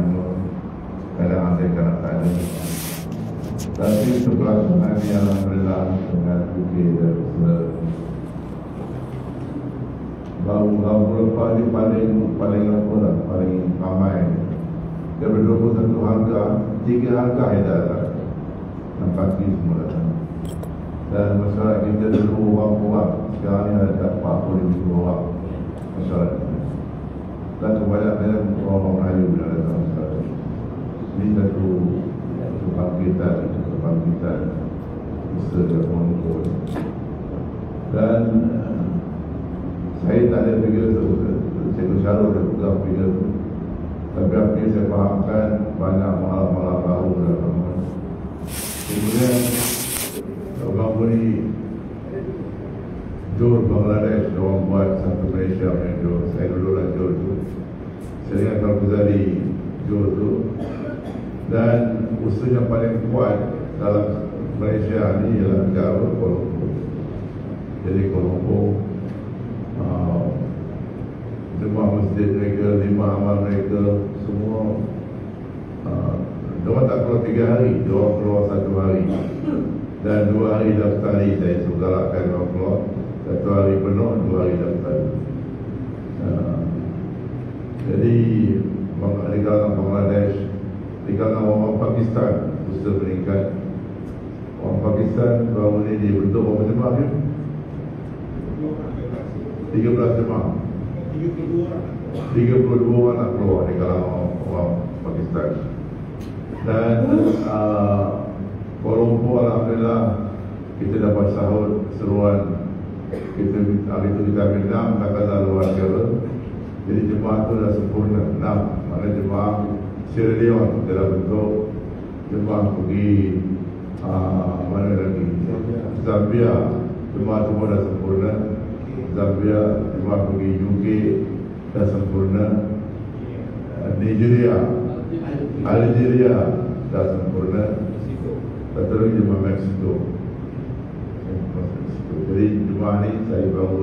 5, kadang ada, kadang tak ada. Tapi pelaksanaan yang alhamdulillah dengan UK dan baru lepas ni paling apa lah, paling ramai. Daripada 21 harga, 3 harga yang dah datang. Nampak ni semua datang. Dan masyarakat kita dulu orang-orang, sekarang ni ada 40,000 orang masyarakat. Dan kebanyakan orang Melayu yang datang masyarakat. Ini satu kebangkitan usaha dan pengumpul. Dan saya tak ada fikir tu, saya bersyarat dia pegang fikir tu. Tapi apa yang saya fahamkan, banyak malam-malam baru dalam mana. Kemudian orang beri Jor Bangladesh, orang buat satu Malaysia punya Jor. Saya dulu lah Jor tu. Saya ingat kalau Ghazali Jor tu. Dan usaha yang paling kuat dalam Malaysia ni ialah negara Kuala Lumpur. Jadi Kuala Lumpur, jemaah masjid mereka, 5 amal mereka, semua diorang tak keluar 3 hari, diorang keluar 1 hari. Dan 2 hari daftari, saya suruh galakkan diorang keluar 1 hari penuh, 2 hari daftari. Jadi di kalangan Bangladesh, di kalangan orang Pakistan, usaha meningkat. Orang Pakistan baru ni dibentuk berapa jemaah ni? 13 jemaah. 32 orang nak keluar di kalangan orang Pakistan. Dan Kuala Lumpur alhamdulillah kita dapat sahut seruan. Hari itu kita ambil 6 Pakatan luar negara. Jadi jemaah itu dah sempurna 6. Mana jemaah Sierra Leone kita dah bentuk, jemaah pergi mana lagi, Zambia, jemaah semua dah sempurna. Zambia, jemaah pergi UK dah sempurna. Nigeria, Algeria dah sempurna. Satu lagi jemaah Mexico. Jadi jemaah ni saya baru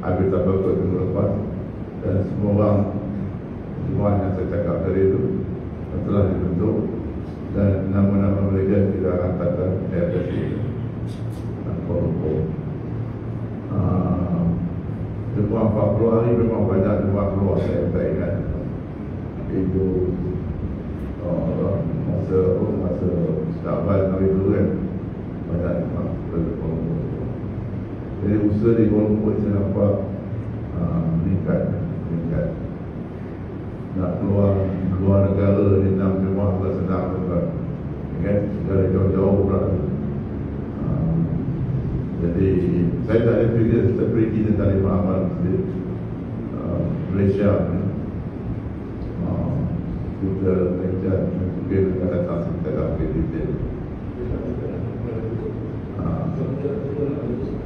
ambil tabakut minggu lepas. Dan semua orang jemaah yang saya cakap tadi itu telah dibentuk. Dan nama-nama mereka kita akan hantarkan AFC Kuala Lumpur. Jemaah 40 hari memang banyak jemaah keluar, saya tak ingat. Itu masa Syakban hari itu kan, banyak jemaah keluar Kuala Lumpur. Jadi usaha di Kuala Lumpur saya nampak meningkat. Nak keluar negara di 6 jemaah tak sedang tuan. Kan? Negara jauh-jauh pula. Jadi saya tak ada fikir seperti tentang 5 amal masjid Malaysia ni. Kita Malaysia mungkin akan datang kita dalam detail.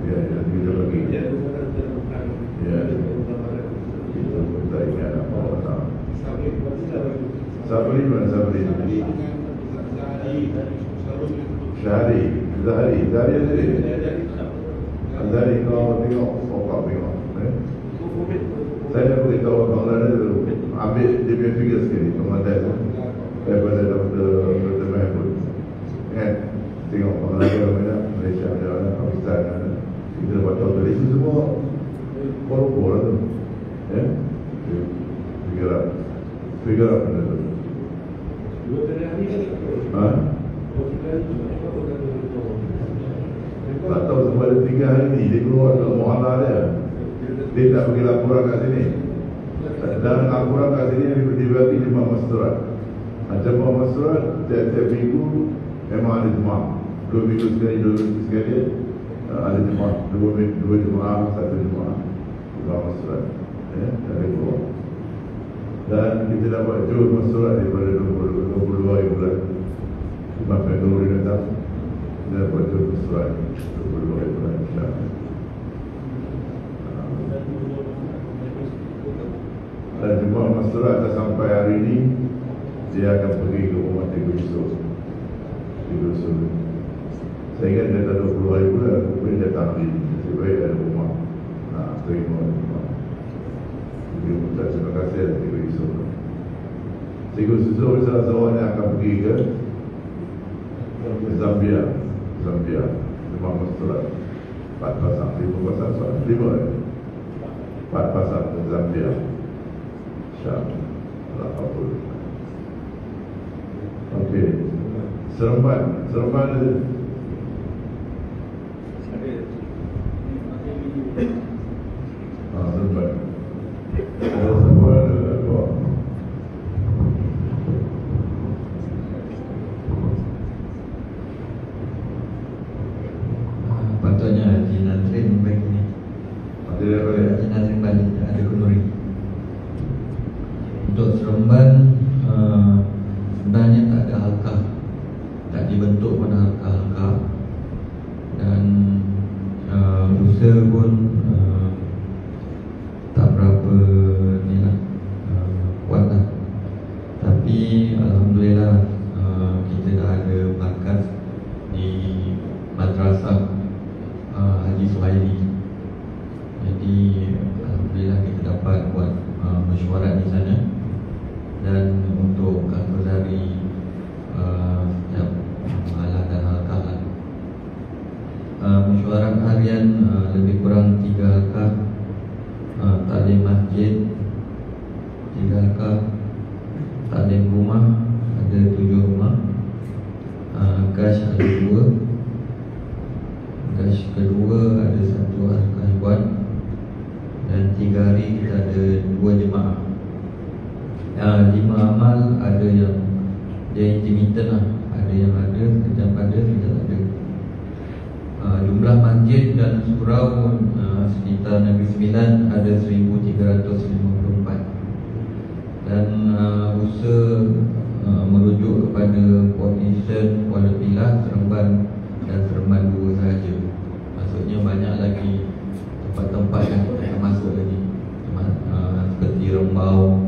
Ya, kita bagi. Ya, kita ingat apa-apa. Sabri mana Sabri? Syahri Azhari kau tengok, kau tengok. Saya dah beritahu orang lain dulu, ambil dia punya figure sekali, Bangladesh daripada Dr. Mahfud. Kan? Tengok Bangladesh ada, Malaysia ada, Pakistan ada. Kita dapat tahu dari itu semua Kuala Lumpur lah tu. Ya? Figure up benda tu. Tak tahu sebab ada 3 hari ni dia keluar ke mu'alah dia. Dia tak pergi laporan kat sini. Dan laporan kat sini dia bagi jemaah masyarakat. Jemaah masyarakat tiap-tiap minggu memang ada jemaah. 2 minggu sekali ada jemaah. 2 jemaah, 1 jemaah masyarakat. Ya, dari keluar. Dan kita dapat jual masyarakat daripada 22 hari bulan. Imam Februari datang. Kita dapat jual masyarakat 22 hari bulan. Dan jemaah masyarakat dah sampai hari ini, dia akan pergi ke rumah Tiga Yusuf. Saya ingat dia dah 20 hari bulan, kemudian dia datang di sebaik ada rumah. Terima rumah. Terima kasih Tiga Yusuf. Cikgu susul salah seorang yang akan pergi ke Zambia. Jemaah Masturat 4 pasang, 5 pasang, 4 pasang ke Zambia. Syam 80. Okey. Seremban ada. Seremban. Ada Seremban ada apa? Patutnya Haji Nazrin bagi ni. Haji Nazrin balik ada kenduri. Untuk Seremban sebenarnya tak ada halkah, tak dibentuk pun halkah, dan usaha pun tak berapa ni lah, kuat lah. Tapi alhamdulillah kita dah ada markas di madrasah Haji Suhaili. Jadi alhamdulillah kita dapat buat mesyuarat di sana. Dan untuk kategori setiap malah dan halkah, mesyuarat harian lebih kurang 3 halkah. Taklim masjid 3 halkah. Taklim rumah ada 7 rumah. Gash ada 2. Gash kedua ada 1 halkah ikhwan. Dan 3 hari kita ada 2 jemaah. 5 amal ada yang dia intermittent lah. Ada yang ada, sekejap ada, sekejap ada. Jumlah masjid dan surau sekitar Negeri Sembilan ada 1354. Dan usaha merujuk kepada position Kuala Pilah, Seremban dan Seremban 2 sahaja. Maksudnya banyak lagi tempat-tempat yang kita masuk lagi, seperti Rembau,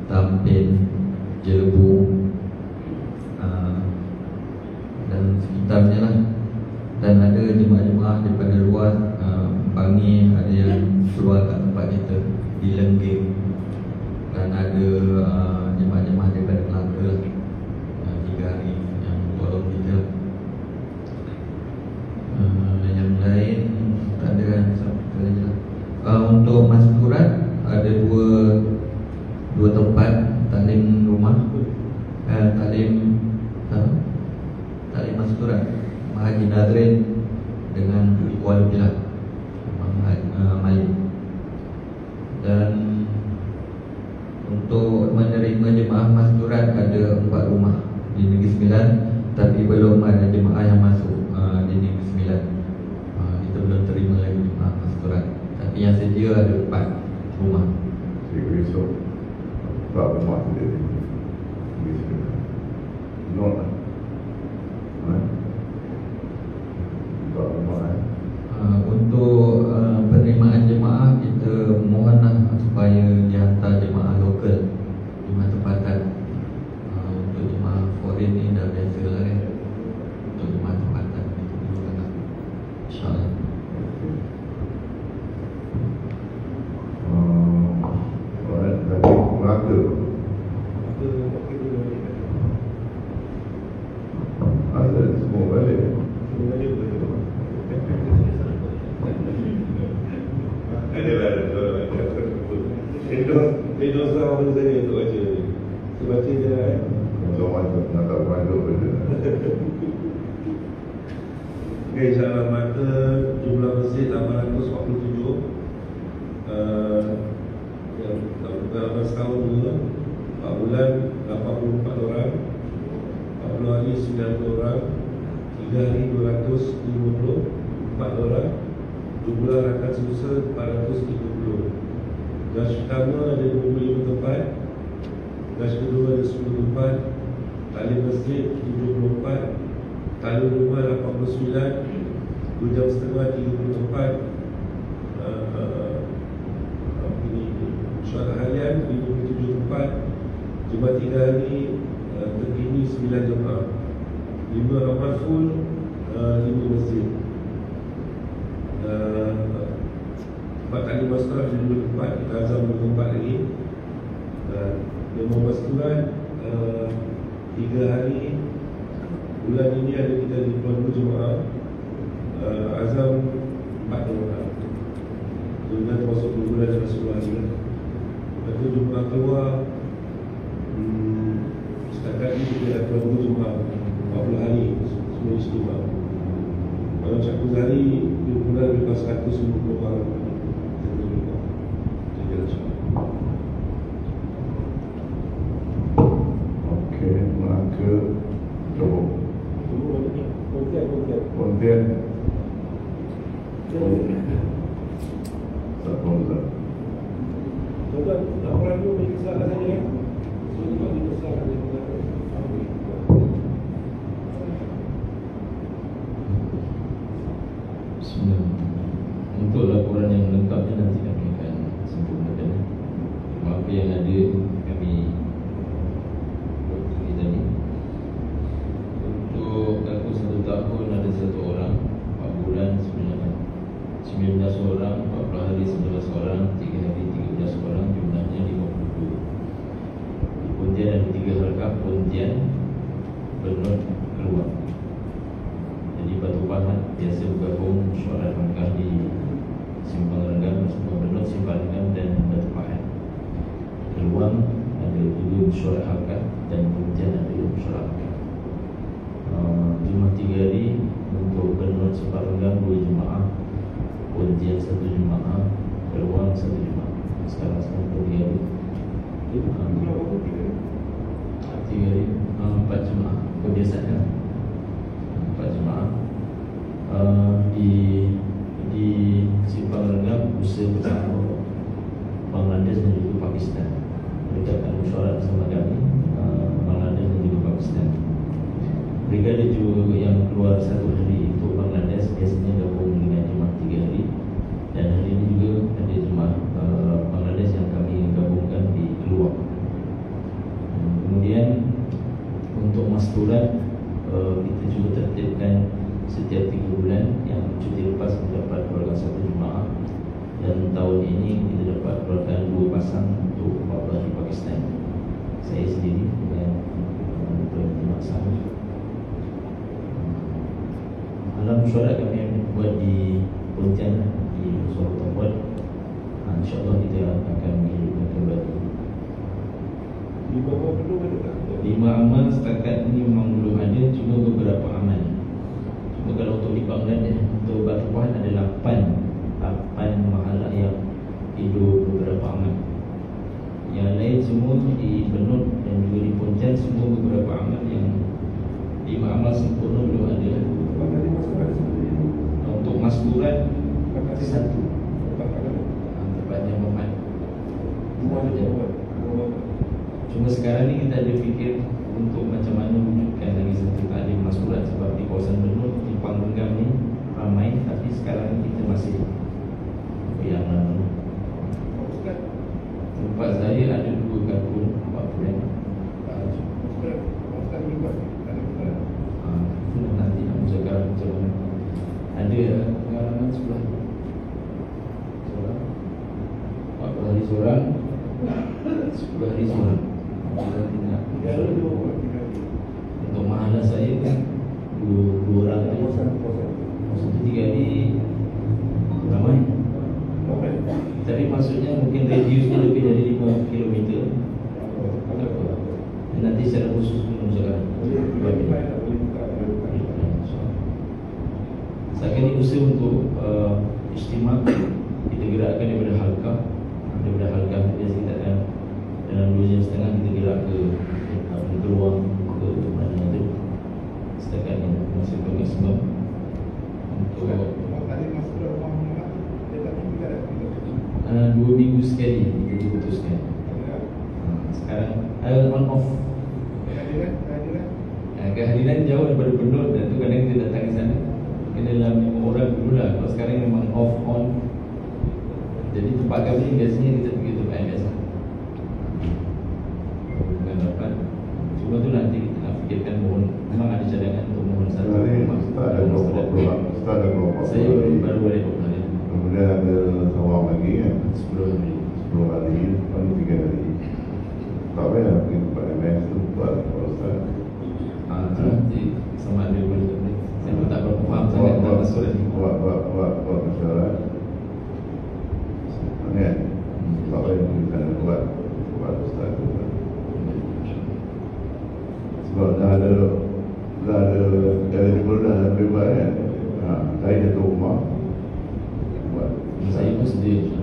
Tampin, Jelebu dan sekitarnya lah. Dan ada jemaah-jemaah daripada luar, Bangi ada yang keluar kat tempat kita di Lenggeng. Dan ada jemaah-jemaah daripada Melaka lah, 3 hari yang tolong kita. Yang lain tak ada kan, satu saja lah. Untuk Masturat ada dua tempat taklim rumah, taklim Masturat Haji Nazrin dengan Kuala Pilah Malik. Dan untuk menerima jemaah Masturat ada 4 rumah di Negeri Sembilan, tapi belum ada jemaah yang masuk di Negeri Sembilan. Kita belum terima lagi jemaah Masturat, tapi yang sedia ada 4 rumah. Besok 4 rumah tu dia not lah. 4 rumah Untuk penerimaan jemaah, kita mohonlah supaya dihantar jemaah lokal, jemaah tempatan. Untuk jemaah foreign ni dah biasa lah kan. Untuk jemaah tempatan kita perlukan, InsyaAllah. Lagi Melaka ada semua balik. Dia dosa orang saya tu baca. Saya baca je lah Zaman nak tak panduk je. Okay, insyaAllah mata jumlah masjid 847. Yang dalam setahun dulu 4 bulan 84 orang, 40 hari 90 orang, 3 hari 254 orang. Jumlah rakan susah 430. Gash pertama ada 25 tempat, gash kedua ada 10 tempat, taklim masjid 74, taklim rumah 89, 2 jam setengah 30 tempat, syuarat harian 57 tempat, jemaah 3 hari terkini 9 jemaah, 5 amal full, 5 masjid. Tempat taklim masyarakat di 2 tempat, kita azam 2 tempat lagi. 15 bulan 3 hari bulan ini ada kita di Puan Jemaah azam 4 jemaah. Kemudian masuk bulan Rasulullah ini. Lepas tu jemaah keluar setakat ini kita ada Puan Jemaah 40 hari semua istimewa. Kalau 1 hari di bulan lebih 150 orang. Okey, Melaka, Johor, Pontian, Sabonza. Tuan-tuan, laporan dulu bagi kesalahan saja ya. Semua bagi kesalahan saja. Untuk laporan yang lengkapnya nanti kami akan sempurnakan. Apa yang ada kami buat tadi. Untuk aku 1 tahun ada 1 orang, 4 bulan 19 orang, 40 hari 11 orang, 3 hari 13 orang, jumlahnya 52. Di Pontian ada 3 halkah, Pontian, Bernot, Keluar. Jadi Batu Pahat biasa bergabung syuarat halkah di Simpang Renggam, Bernot, Simpang Renggam dan Batu Pahat. Keluar ada 2 syuarat halkah dan Pontian ada 2 syuarat halkah. Jumlah 3 hari untuk Bernot, Simpang Renggam 2 jemaah, Pontian 1 jemaah, Keluar 1 jemaah. Sekarang 3 hari. 3 hari 4 jemaah kebiasaan 4 jemaah. Di Simpang Renggam usaha bersama Bangladesh dan juga Pakistan. Mereka akan mesyuarat bersama kami, Bangladesh dan juga Pakistan. Mereka ada juga yang keluar 1 hari untuk Bangladesh, biasanya gabung dengan jemaah 3 hari. Dan hari ini juga ada jemaah Bangladesh yang kami gabungkan di Keluar. Kemudian untuk masturan, kita juga tertibkan setiap 3 bulan yang cuti lepas kita dapat keluarkan 1 jemaah. Dan tahun ini kita dapat keluarkan 2 pasang untuk 14 di Pakistan. Saya sendiri dengan Tuan Jemaah Sahih. Alam mesyuarat kami yang buat di Pontian, di Suara Tempat. InsyaAllah kita akan menghidupkan kembali 5 amal belum ada tak? 5 amal setakat ini memang belum ada, cuma beberapa amal. Cuma kalau untuk di Bangladesh, untuk Batu Pahat ada 8 mahalah yang hidup beberapa amal. Yang lain semua di Bernot dan juga di Pontian semua beberapa amal yang 5 amal sempurna belum ada. Untuk masburan 1 tempatnya Muhammad. Cuma sekarang ni kita ada fikir untuk macam mana wujudkan lagi 1 taklim masburan, sebab di kawasan Bernot, di Pangrenggam ni ramai, tapi sekarang kita masih yang tempat saya ada 2 kampung 4 bulan. Nanti nak cakap macam mana. Ada pengalaman sebelah 40 hari seorang, 10 hari seorang. Untuk mahalah saya kan 2 orang. Maksudnya 3 hari ramai. Tapi maksudnya mungkin radius tu lebih dari 5 km. Nanti secara khusus menunjukkan. Sekarang ini usaha untuk istimewa kita gerakkan daripada halkah. Daripada halkah biasa kita dalam 2 jam setengah kita gerak ke Keluar ke mana tu. Setakat ini masih maksimum untuk 2 minggu sekali kita diputuskan. Sekarang on off. Kehadiran jauh daripada Bernot, dan tu kadang kita datang ke sana kena dalam 5 orang dulu lah. Kalau sekarang memang off on. Jadi tempat kami biasanya kita pergi tempat yang biasa. Bukan dapat. Cuma tu nanti kita nak fikirkan mohon. Memang ada cadangan untuk mohon 1 rumah. Start ada kelompok. Saya baru balik hari. Kemudian ada sawang lagi kan, 10 hari. 10 hari, lalu 3 hari. Tak payah pergi tempat MS tu. Kalau dah ada eligible dah bebas kan, saya jatuh rumah buat Saya pun sedia.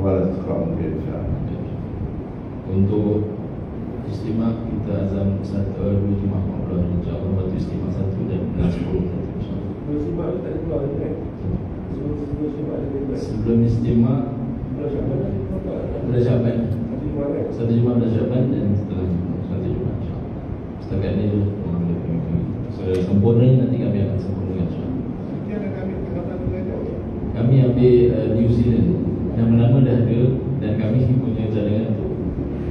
walau sekarang mungkin Untuk istimewa kita azam 1-2 Jumaat 14 insya-Allah. Waktu istimewa 1 dan 10 insya-Allah. Sebelum tak ada keluar kan? Sebelum istimewa bulan Syaban. 1 Jumaat bulan Syaban dan setelah 1 Jumaat insya-Allah. Setakat ni dulu sudah sempurna, nanti kami akan sempurnakan insya-Allah. Kami ambil New Zealand. Nama-nama dah ada dan kami punya cadangan untuk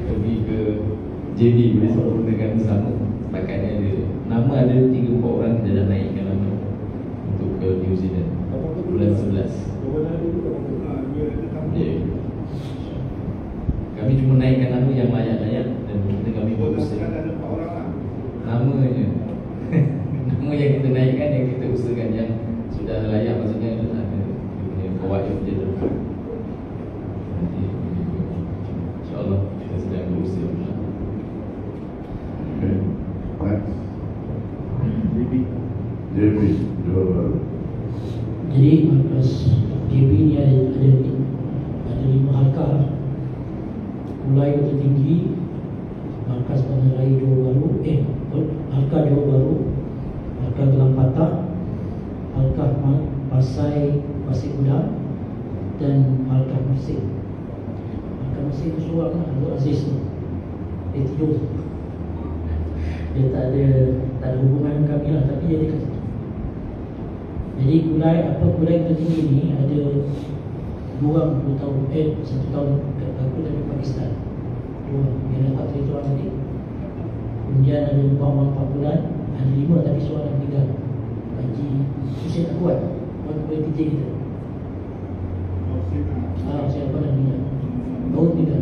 pergi ke JB boleh sempurnakan bersama. Pakainya ada nama, ada 3-4 orang kita dah naikkan nama untuk ke New Zealand bulan 11. Yeah. Kami cuma naikkan nama yang layak-layak dan kita kami berusaha namanya. Nama yang kita naikkan, yang kita usahakan yang sudah layak, maksudnya ada punya kawaid dia depan. Nanti insya-Allah kita sedang berusaha. Okay, next. JB Johor Bahru. Jadi markas JB ni ada 5 halkah. Mulai Kota Tinggi, markas Bandar Raya Johor Bahru, halkah Johor Bahru, halkah Gelang Patah, halkah Pasir Gudang dan halkah Mersing. Halkah Mersing tu seorang lah, Abdul Aziz tu. Dia tidur. Dia tak ada hubungan dengan kami lah, tapi dia dekat situ. Jadi Kulai Kota Tinggi ni ada 2 tahun, 1 tahun aku dari Pakistan. 2 yang dapat cerita orang tadi. Kemudian ada 4 bulan, ada 5 tapi seorang yang 3. Haji Hussein Akwad, orang boleh kerja kita. Saya pernah minat. Tahun 3. Ya.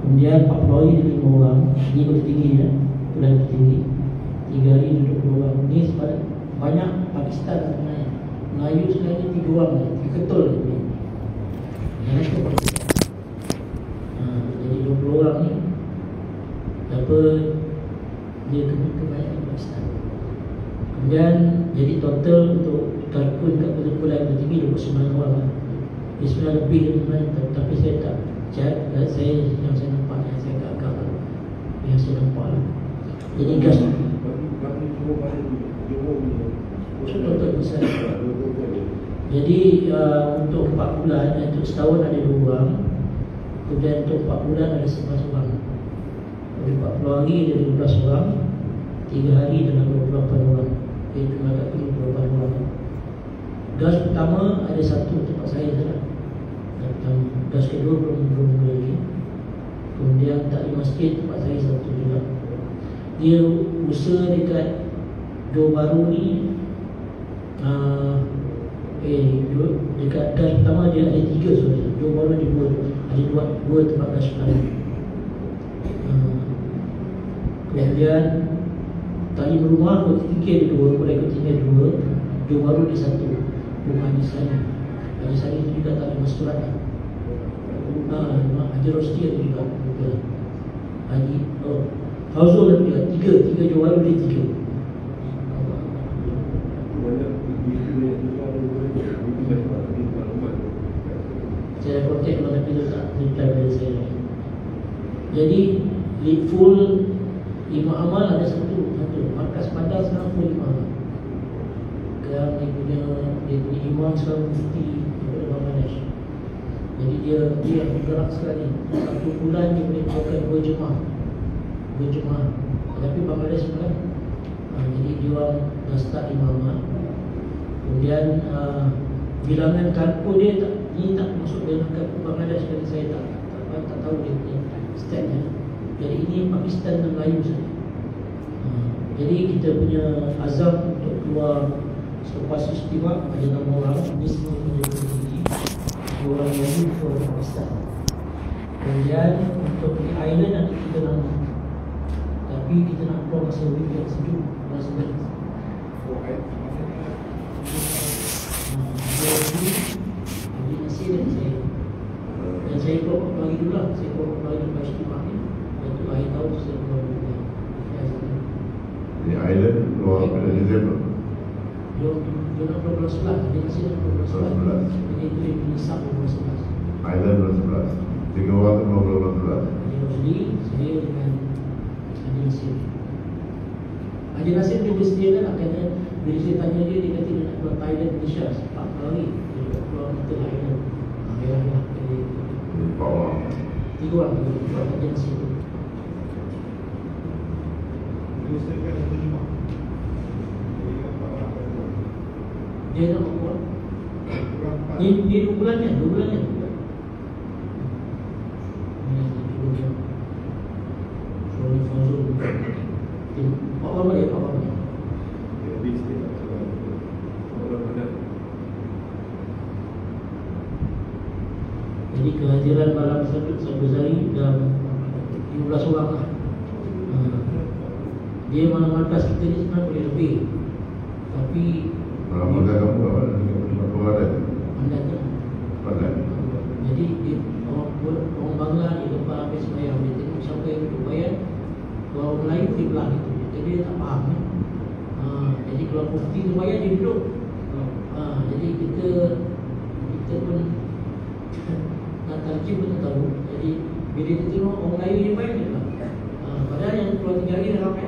Kemudian Pak Pelawi ada 5 orang. Ini Kota Tinggi ya, Kuala Kota Tinggi. 3 hari duduk 2 orang. Ini sebab banyak Pakistan sebenarnya. Melayu sebenarnya 3 orang ni. Ketul ni. Yang itu jadi 20 orang ni. Apa dia kebanyakan Pakistan. Kemudian jadi total untuk kalkun kat Kuala Kota Tinggi 29 orang lah. Dia sebenarnya lebih dari tapi saya tak chat. Saya yang saya nampak, yang saya agak yang saya nampak lah. Jadi gas total besar. Jadi untuk 4 bulan, untuk setahun ada 2 orang. Kemudian untuk 4 bulan ada 11 orang. Jadi 40 hari ada 12 orang. 3 hari dalam 28 orang. Itu agak 28 orang. Gas pertama ada 1 tempat saya saja. Gas kedua belum lagi. Kemudian taklim masjid tempat saya 1 juga. Dia usaha dekat Johor Bahru ni dekat gas pertama dia ada 3 sebenarnya. Johor Bahru ada 2 tempat gas pertama. Kemudian taklim rumah Kota Tinggi ada 2, Kuala Kota Tinggi ada 2, Johor Bahru ada 1. Rumah Haji Sani. Haji Sani itu juga taklim masturat. Haji Rosti ada juga. Haji Fauzul ada juga. 3 Johor Bahru ada 3. Saya kontak kalau tapi dia tak reply pada saya. Jadi full 5 amal ada satu. Markas Bandar sekarang full 5 amal. Sekarang dia punya imam sekarang mufti daripada Bangladesh. Jadi dia bergerak sekali. 1 bulan dia boleh buatkan 2 jemaah. Tapi Bangladesh kan. Jadi dia orang dah start imam. Kemudian bilangan kalku dia tak masuk dalam kalku Bangladesh. Jadi saya tak tahu dia punya stepnya. Jadi ini Pakistan dan Melayu saja. Jadi kita punya azam untuk keluar selepas istimewa ada 6 orang. Ini semua menjadi tinggi 2 orang Melayu, 2 orang Pakistan. Kemudian untuk di island ada 3 nama. Tapi kita nak keluar masa weekend sejuk, masa sejuk. Jadi Kalau pada Disember Dia nak bulan 11. Dia masih nak bulan 11. Jadi itu yang menyesap bulan 11. Island bulan 11. 3 orang tu bulan 11. Dia Rosli, saya dengan Haji Nasir. Haji Nasir dia sedia lah, kerana bila saya tanya dia, dia kata dia nak keluar Thailand, Malaysia 4 kali. Dia nak keluar kita lain. Merah. Jadi 4 orang. 3 orang keluar Haji Nasir tu. Dia nak buat Ni 2 bulan kan? 2 bulan kan? Pak Wama dia, Pak Wama. Jadi kehadiran malam Sabzari dan 15 orang lah. Dia malam markas kita ni sebenarnya boleh lebih. Tapi Kalau markas kamu apa? Ada? anda tu. Ada? Jadi orang Bangla di tempat habis sembahyang, dia tengok siapa yang duduk bayar, orang Melayu dia belah gitu. Jadi dia tak faham kan. Jadi kalau mufti tu bayar, dia duduk. Jadi kita pun nak tarjim pun tak tahu. Jadi bila kita tengok orang Melayu dia bayar, dia belah. Padahal yang keluar 3 hari dah ramai.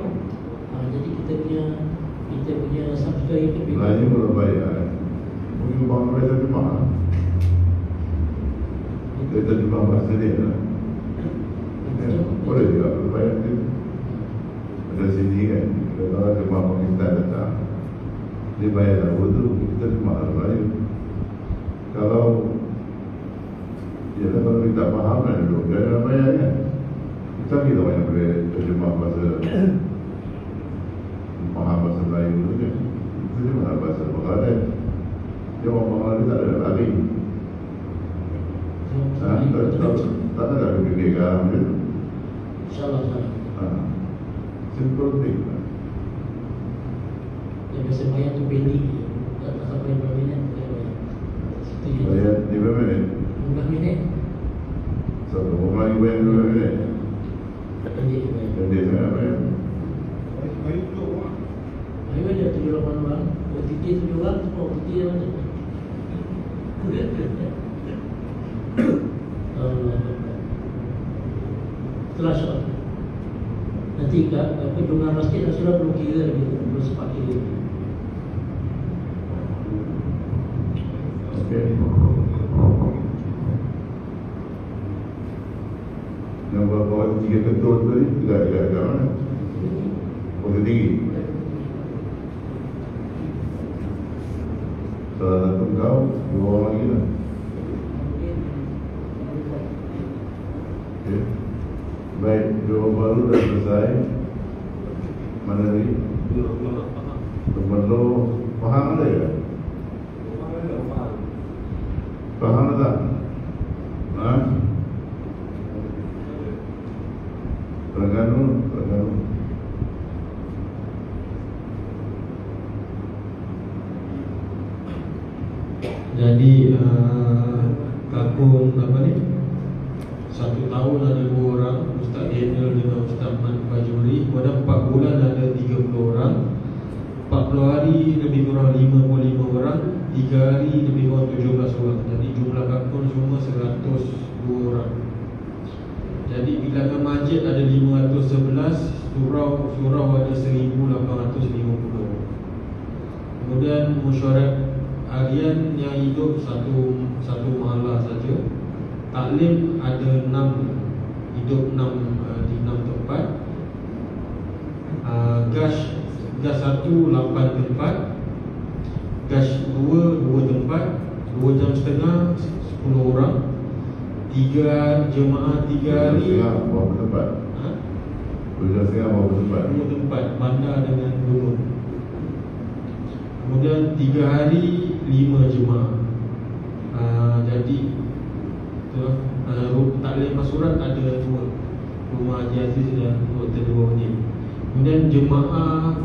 Jadi kita punya subscribe itu Melayu belum bayar. Mungkin bang bayar terjemah. Dia terjemah bahasa dia lah. Boleh juga belum bayar tu. Ada sini kan, kalau terjemah Pakistan datang, dia bayar dah Urdu, kita terjemah Melayu. Kalau kita faham kan dulu, dia dah bayar kan. Kita banyak boleh terjemah bahasa faham bahasa Melayu tu kan. Kita terjemah bahasa Bangladesh. Dia orang Bangladesh tak ada lari. Tak ada lari gede garam je. InsyaAllah. Simple thing. Dia biasa bayar tu pendek. Tak sampai berapa minit. Bayar 5 minit. 15 minit. Satu orang lagi bayar 5 minit. Pendek bayar. Jadi saya bayar. Ayo ada 7-8 orang. OTT 7 orang, semua OTT yang mana? Itulah soal. Nanti jumlah masjid dan surah belum kira lagi, belum sempat kira. Okey. Yang bawa 3 ketul tadi, agak mana? Pokok tinggi. Salah satu kau, 2 orang lagi lah. Okay. Baik, 2 baru dah selesai. Mana lagi? Perlu faham ada ya? Faham tak? Terengganu. Jadi kakung apa ni? 1 tahun ada 2 orang, Ustaz Daniel dengan Ustaz Man Fajuri. Pada 4 bulan ada 30 orang. 40 hari lebih kurang 55 orang. 3 hari lebih kurang 17 orang. Jadi jumlah kakung semua 102 orang. Jadi bilangan masjid ada 511, surau ada 1850. Kemudian mesyuarat harian yang hidup satu mahalah saja. Taklim ada 6, hidup 6 di 6 tempat. Gash 1 8 tempat. Gash 2 tempat, 2 jam setengah 10 orang. 3 jemaah 3 hari. Berapa tempat? 2 jam setengah berapa tempat? 2 tempat, bandar dengan gunung. Kemudian 3 hari 5 jemaah. Jadi taklim masurat ada 2, Rumah Haji Aziz dan Hotel 2 ni. Kemudian jemaah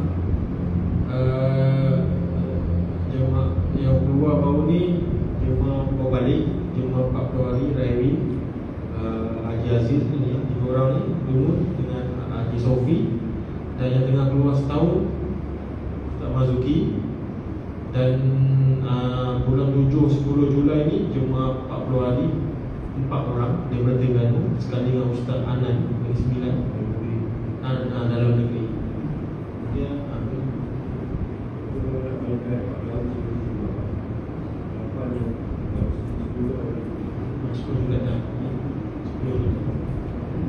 yang keluar baru ni, jemaah berbalik, jemaah 40 hari Raya Haji Aziz ni, 3 orang ni, Dunut dengan Haji Sofi. Dan yang tengah keluar setahun Marzuki. Dan bulan 7-10 Julai ni Jumaat 40 hari 4 orang daripada Terengganu sekali dengan Ustaz Anan dari 9 dalam negeri. Dia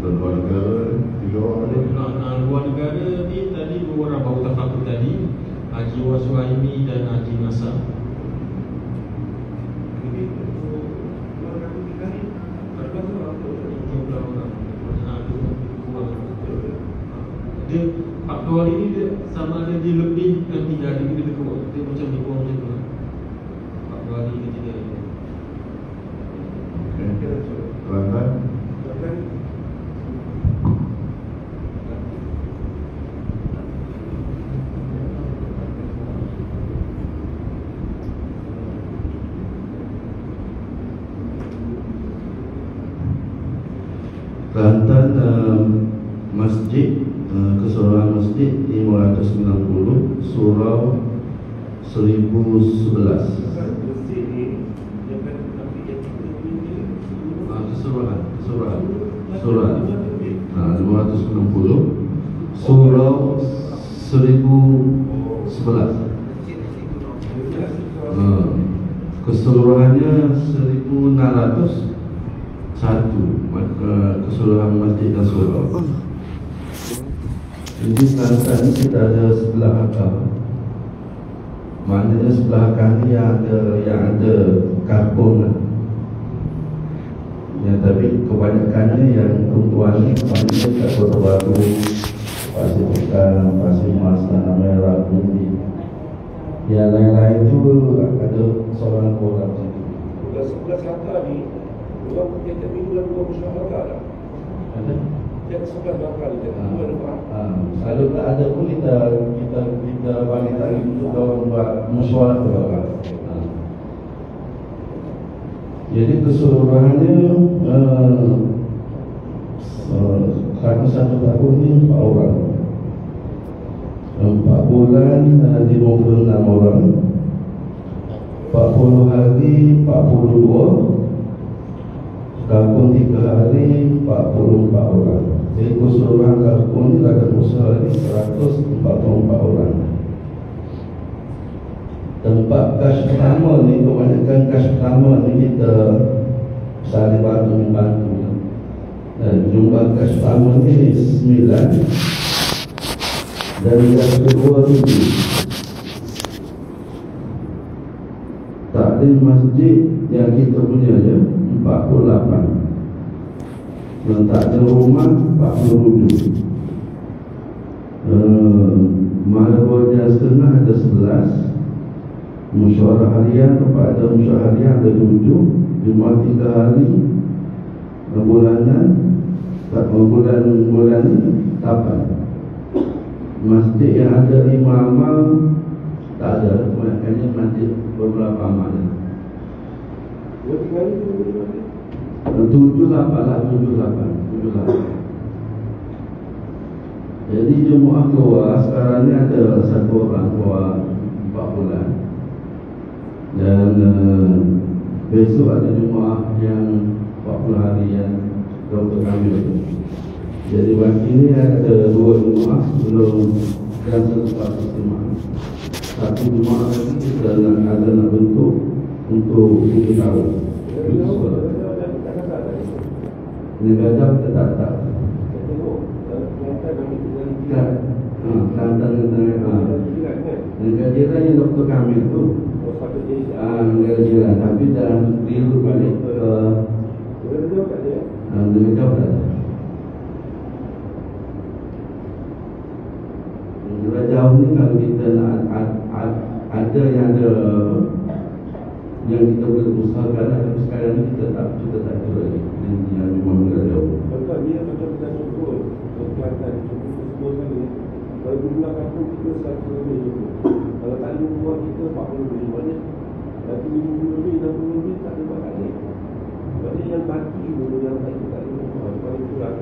Luar negara 3 orang ni. luar negara ni tadi 2 orang baru tafakur tadi, Haji Waswaimi dan Haji Nasar. Dia 40 hari ni dia sama ada dia lebih dan 3 hari ni dia kurang. Dia macam dia kurang macam tu lah. 40 hari ke 3 hari. Kelantan. Kelantan masjid, keseluruhan masjid 590, surau 1011. Keseluruhan 590, surau 1011. Keseluruhannya 1601. Keseluruhan masjid dan surau. Jadi Kelantan kita ada sebelah akar. Maknanya sebelah kanan yang ada kampung lah. Ya, tapi kebanyakannya yang perempuan ni kebanyakan kat Kota Batu, Pasir Pekan, Pasir Mas, Tanah Merah, Bumi. Yang lain-lain tu ada seorang orang macam tu. Sebelah selatan ni orang tiap-tiap minggu dan 2 musyawarah lah. Ada? Tiap sebelah bakal ni tiap minggu ada orang. Kalau tak ada pun kita balik lagi untuk orang buat musyawarah belakang. Jadi keseluruhannya kami 1 tahun ni 4 orang. 4 bulan 56 orang. 40 hari 42. Kampung 3 hari 44 orang. Jadi keseluruhan kampung ni rakyat usaha ni 144 orang. Tempat kas pertama ni, kebanyakan kas pertama ni kita saling bantu membantu. Dan jumlah kas pertama ni 9 dan kas kedua 7. Taklim masjid yang kita punya je 48. Dan taklim rumah 47. Mahal boja setengah ada 11. Musyawarah harian kepada musyawarah harian ada 7. Jumaat 3 hari bulanan, bulan ni 8. Masjid yang ada 5 amal tak ada, kebanyakannya masjid beberapa amal. 7-8. Jadi jemaah keluar sekarang ni ada 1 orang keluar 4 bulan. Dan besok ada jemaah yang 40 hari yang Dr. Kamil. Jadi waktu ini ada 2 jemaah belum dan 1 jemaah. 1 jemaah lagi kita nak bentuk untuk kita tahu. Ini gajah kita tak. Kelantan negara jiran yang Dr. Kamil tu negara jiran, tapi dah diurut balik ke negara jauh dah. Negara jauh ni kalau kita nak ada yang kita boleh usahakan, tapi sekarang ni kita tak cuba lagi. Ini yang memang negara jauh. Betul, dia macam kita contoh Kelantan, semua sana. Kalau jumlah kampung kita 100 lebih. Kalau tak ada buat kita 40 lebih. Maknanya lagi 50 lebih, 60 lebih tak ada buat tak ada. Maknanya yang mati dulu yang tak ada buat. Paling kurang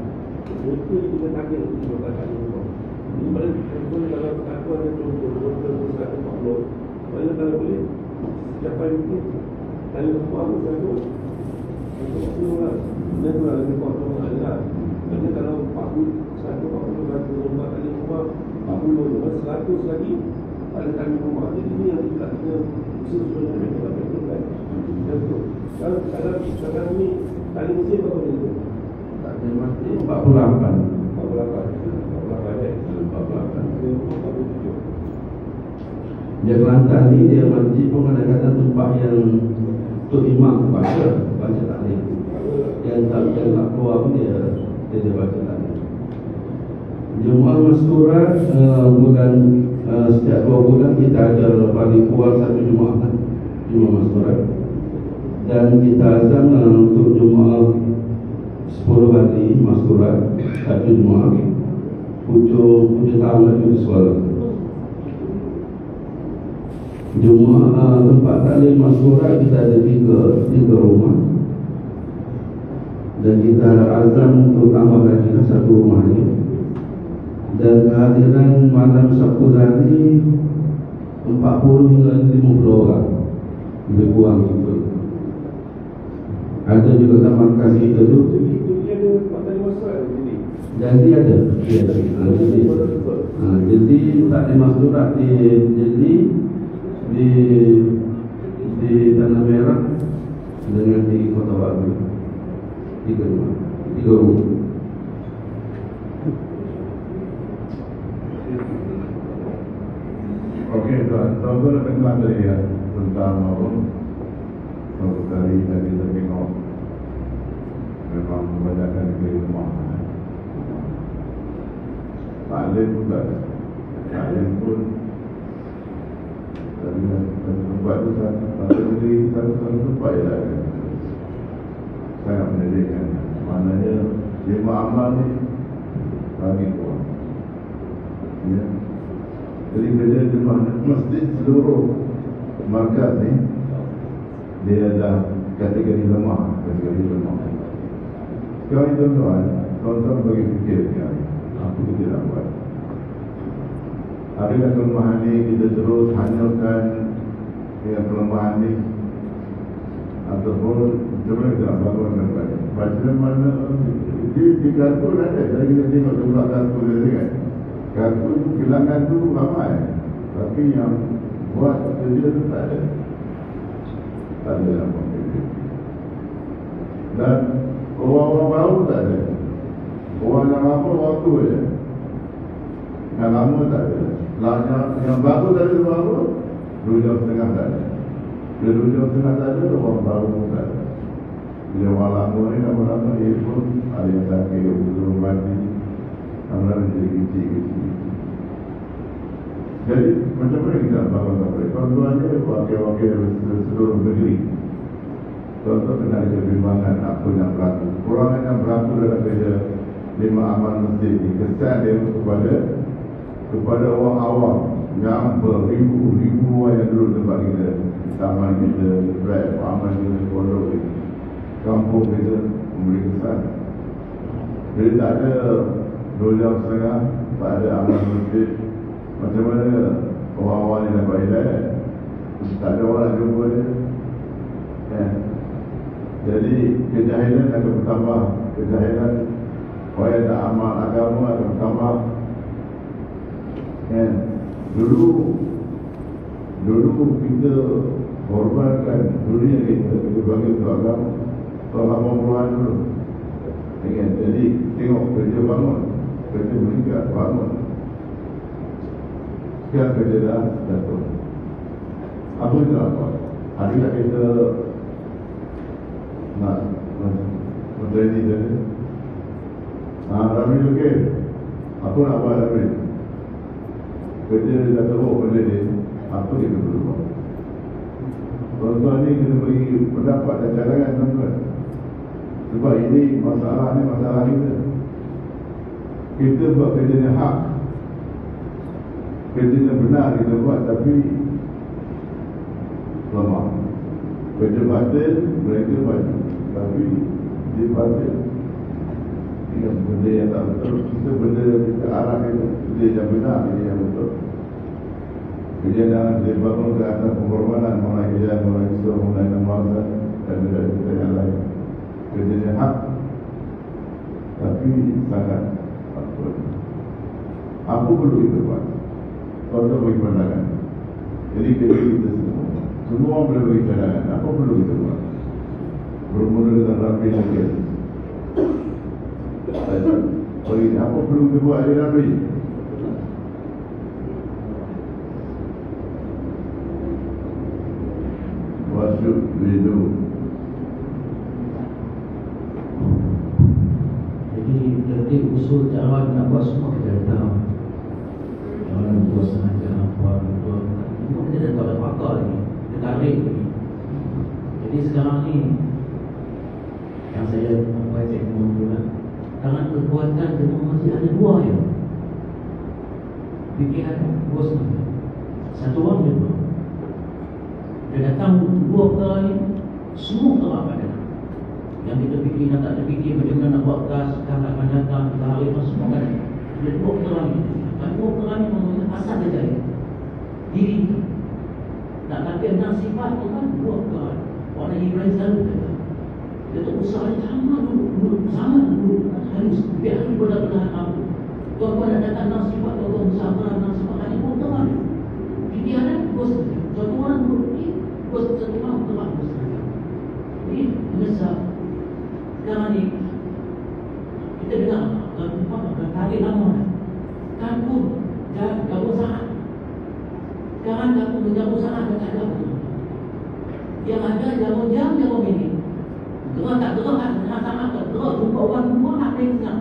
mereka kita target untuk buat tak ada buat. Kalau aku ada contoh 140, mana kalau boleh setiap hari ni kali lepas aku satu 40 lah. Benda tu lah lebih 40 lah. Benda kalau 140 kali rumah kali rumah 40 rumah 100 lagi ada kali rumah. Jadi ni yang kita kena usaha sebenarnya kita betulkan. Betul. Kalau sekarang ni kali mesti berapa tu? Tak ada mati 48. 48 Dia Kelantan ni dia masjid pun kadang-kadang tempat yang untuk imam baca taklim. Yang tak keluar pun dia baca taklim. Jumaat Masturat bulan setiap 2 bulan kita ada paling kurang 1 Jumaat Masturat. Dan kita azam untuk Jumaat 10 hari Masturat 1 Jumaat hujung tahun lagi sekolah. Jumaat tempat taklim Masturat kita ada 3 rumah. Dan kita azam untuk tambah lagi 1 rumah lagi. Dan kehadiran malam Sabtu tadi 40 hingga 50 orang. Lebih kurang itu. Ada juga taman kasih kita tu. Jadi ada. Jadi taklim Masturat di Tanah Merah dengan di Kota Baru 3 rumah. Okey, tuan-tuan nak dengar tadi ya tentang apa? Satu kali tadi kita tengok memang kebanyakan di rumah. Taklim pun tak ada. Taklim pun tadi tempat tu satu tempat je lah kan. Sangat menyedihkan. Maknanya jemaah amal ni bagi kuat. Ya. Jadi kerja jemaah masjid seluruh markas ni dia dah kategori lemah. Sekarang ni tuan-tuan bagi fikir sekarang apa kita nak buat. Adakah kelemahan ni kita terus hanyutkan dengan kelemahan ni, ataupun sebenarnya kita nak bangunkan balik. Macam mana di kartun ada. Saya kita tengok sebelah kartun dia kan. Kartun kehilangan tu ramai, tapi yang buat kerja tu tak ada. Tak ada yang buat kerja. Dan orang-orang baru tak ada. Orang yang lama waktu je. Yang lama tak ada. Yang baru tak ada baru 2 jam setengah tak ada. Bila 2 jam setengah tak ada, orang baru pun tak ada. Bila orang lama ni lama-lama dia pun ada yang sakit, belum mati. Lama-lama jadi kecil-kecil. Jadi macam mana kita nak bangun mereka? Tuan-tuan dia wakil-wakil seluruh negeri. Tuan-tuan kena ada kebimbangan apa yang berlaku. Kurangan yang berlaku dalam kerja 5 amal masjid ni. Kesan dia kepada orang awam yang beribu-ribu orang yang duduk tempat kita, taman kita, amal kita, pondok kita, kampung kita, memberi kesan. Jadi tak ada 2 jam setengah, tak ada amal masjid. Macam mana orang-orang ni dapat hidayah? Tak ada orang nak jumpa dia. Jadi kejahilan akan bertambah. Kejahilan orang yang tak amal agama akan bertambah. Dulu kita hormatkan dunia kita bagi untuk agama tahun 80-an dulu. Jadi tengok kerja bangun, kerja meningkat bangun. Sekarang kerja dah jatuh. Apa itu apa? Adakah kita nak menjadi tadi? Ramil okey. Apa nak buat Ramil? Kerja dah teruk benda ni. Apa dia perlu buat? Tuan-tuan ni kena beri pendapat dan cadangan tuan-tuan. Sebab ini masalah kita. Kita buat kerja yang hak, kerja yang benar kita buat, tapi lemah. Kerja batil mereka baju, tapi dia batil. Ini benda yang tak betul. Kita benda kita arah itu benda yang benar, benda yang betul. Kerja jangan dibangun ke atas pengorbanan mulai kerja, mulai isu, mulai namazah dan benda-benda yang lain. Kerjanya hak, tapi sangat apa perlu kita buat? Contoh bagi pandangan. Jadi kita semua orang boleh bagi pandangan. Apa perlu kita buat? Bermula dengan rapi sakit. Apa perlu kita buat di rapi? What should we do? Jadi tertib usul cara nak buat semua kita dah tahu. Jangan buat sengaja apa semua kita dah tahu dah pakar lagi. Kita tarik lagi. Jadi sekarang ni yang saya ngomong tangan kekuatan jemaah masjid ada dua ya. Fikiran dua sengaja. Satu orang je. Dia datang dua perkara ni semua perkara pada yang kita fikir dan tak terfikir macam mana nak buat kas, sekarang akan datang, tarikh semua kan. Dia dua perkara ni. Dan dua perkara ni maksudnya asal dia jaya diri kita. Tak tapi nak sifat tu kan dua perkara. Orang Ibrahim selalu kata dia tu usaha sama dulu harus biar harus benar-benar apa. Tuan-tuan nak datang nak sifat, tuan-tuan bersabar nak sifat ini pun teman. Fikiran bos satu orang bos satu orang teman bos. Ini besar. Sekarang ni kita dengar tarik nama kampung jago usaha. Sekarang kampung jago usaha dah tak ada. Yang ada jago jam jago minit. Gerak tak gerak tak gerak jumpa orang semua nak dengar.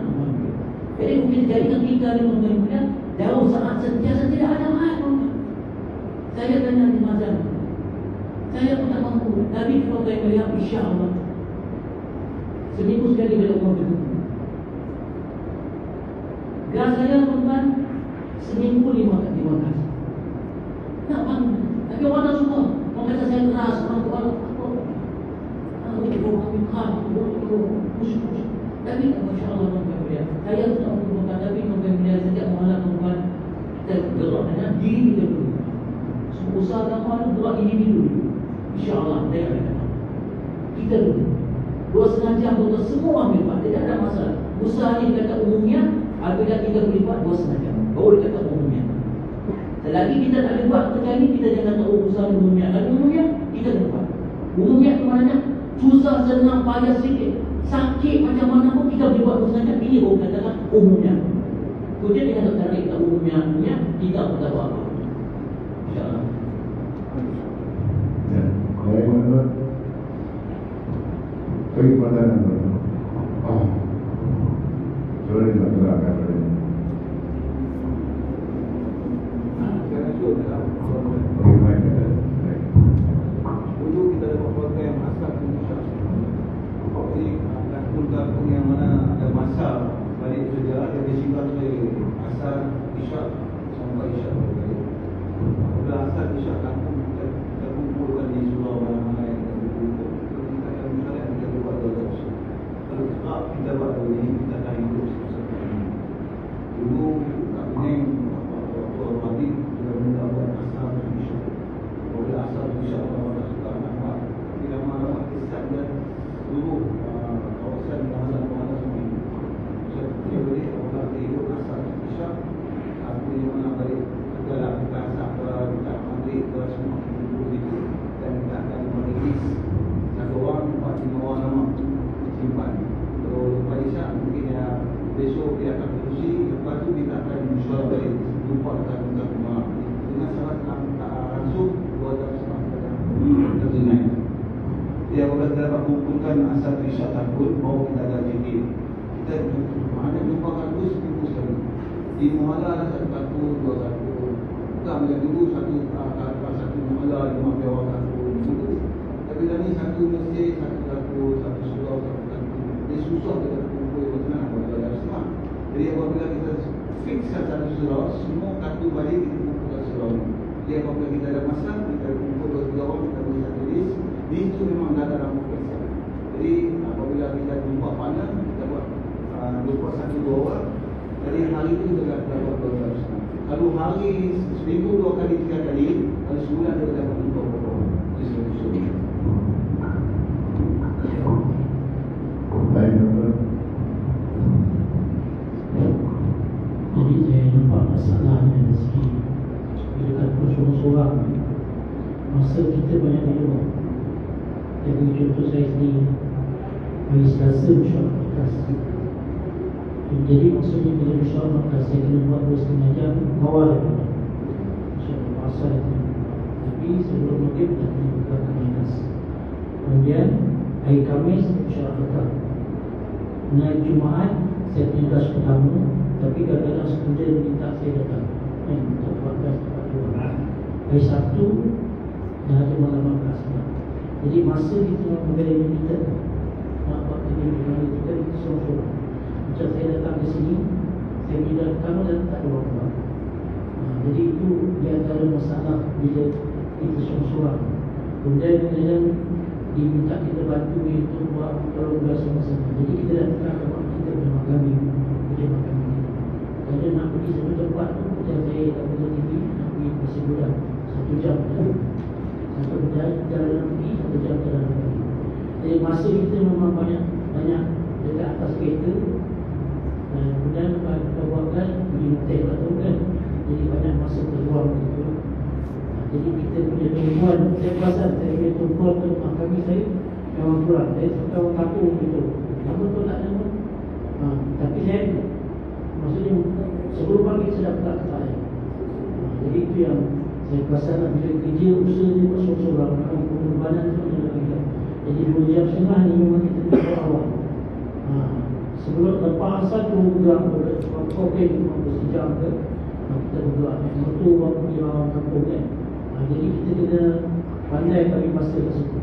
Jadi mungkin jadikan kita ni kemudian jauh sangat sentiasa tidak ada hal. Saya tanya di mazhab. Saya pun tak mampu. Nabi kalau saya melihat insya-Allah seminggu sekali beliau berdoa. Gas saya tuan seminggu 5 kali. Tak mampu. Tapi orang tak suka. Orang kata saya keras, orang tua tapi masya-Allah tuan-tuan, saya sudah mengumpulkan tapi tuan-tuan sejak malam tuan kita gerak dengan diri kita dulu. Usaha agama gerak individu dulu. Insya-Allah kita dulu. 2,5 jam untuk semua ambil part, tidak ada masalah. Usaha ni kata umumnya apabila kita berlipat 2,5 jam. Baru dia kata umumnya. Selagi kita tak boleh buat kerja ni, kita jangan tahu usaha umumnya. Dan umumnya kita buat. Umumnya ke mananya? Susah, senang, payah sikit, sakit macam mana pun kita boleh buat usaha. Ini baru katakan umumnya. Kemudian dengan tarik ke umumnya, kita tak tahu apa. InsyaAllah. Ya, baik menurut bagi pandangan coba kita terangkan pada ini. Bagaimana kita dulu kita ada beberapa yang asal jadi kampung-kampung yang mana ada masa balik sejarah yang disingkat oleh asal isyak sampai isyak berbalik. Bila asal isyak kampung kita kumpulkan di surau mana-mana yang kita kumpulkan. Kita yang misalnya kita buat terus. Kalau kita buat ini kita akan hidup seperti ini. Dulu kabinet Tuan Mati sudah mula buat asal isyak. Bila asal isyak orang suka nak buat. Tapi lama-lama kisah dia dulu kawasan mana semua ini. Dia boleh orang hidup asal isyak. Aku yang mana balik segala asal kita ambil ke semua hidup itu dan kita akan merilis satu orang 4-5 orang nama simpan. Kalau lepas isyak mungkin ya besok dia akan berusi. Lepas tu kita akan mesyuarat balik. Jumpa akan minta maaf dengan syarat langsung buat sebab terdengar. Dia apabila kita dapat kumpulkan asal isyak takut, baru kita ada fikir. Kita mana jumpa kampus minggu sekali. Di Muala ada satu kampus, 2 kampus. Bukan macam dulu satu Muala 5 orang kampus. Tapi dah ni satu masjid, satu kampus, satu surau, satu kampus. Dia susah kita kumpul macam mana kalau ada semua. Jadi apabila kita fixkan satu surau, semua kampus balik kita kumpulkan surau ni. Jadi apabila kita ada masalah, kita kumpul 2-3 orang, kita boleh satu list. Itu memang dah dalam proses. Jadi apabila kita jumpa partner, kita buat 21 orang. Jadi hari itu kita dapat 200. Kalau hari seminggu 2 kali 3 kali, kalau sebulan kita dapat 40 orang. Itu solusi. Baik, Doktor. Jadi saya nampak masalahnya dari segi bila kata seorang-seorang masa kita banyak di rumah. Jadi contoh saya sendiri hari Selasa musyawarah. Jadi maksudnya bila musyawarah saya kena buat 2,5 jam awal daripada musyawarah pasal itu. Tapi sebelum maghrib dah kena buka kemas. Kemudian hari Khamis musyawarah. Hari Jumaat saya tugas pertama. Tapi kadang-kadang student minta saya datang untuk buat kelas tempat dua. Hari Sabtu dan hari malam kelas. Jadi masa kita nak mengenai kita nak buat kerja dengan kita itu sorang-sorang. Macam saya datang ke sini, saya tidak pertama dan tak ada orang. Jadi itu di antara masalah bila kita sorang-sorang. Kemudian kadang diminta kita bantu untuk buat program sama-sama. Jadi kita dah tengah buat kita bersama kami, kerja makan. Kalau nak pergi satu tempat tu, macam saya tak boleh tinggi, nak pergi masih bulan 1 jam je. Satu jalan pergi, 1 jam jalan pergi. Jadi masa kita memang banyak dekat atas kereta. Kemudian kita buat kan, pergi hotel lah tu kan. Jadi banyak masa terluang gitu. Jadi kita punya tumpuan, saya perasan saya punya tumpuan tu rumah kami saya memang kurang. Saya suka orang kampung gitu. Nama tu tak ada. Tapi saya maksudnya sebelum pagi saya dah tak saya. Jadi itu yang saya perasan bila kerja usaha ni sorang-sorang pengorbanan tu lebih. Jadi 2 jam setengah ni memang kita buat awal. Sebelum lepas asal tu bergerak okey cuma bersejam ke kita bergerak memang tu waktu di orang kampung kan. Jadi kita kena pandai bagi masa kat situ.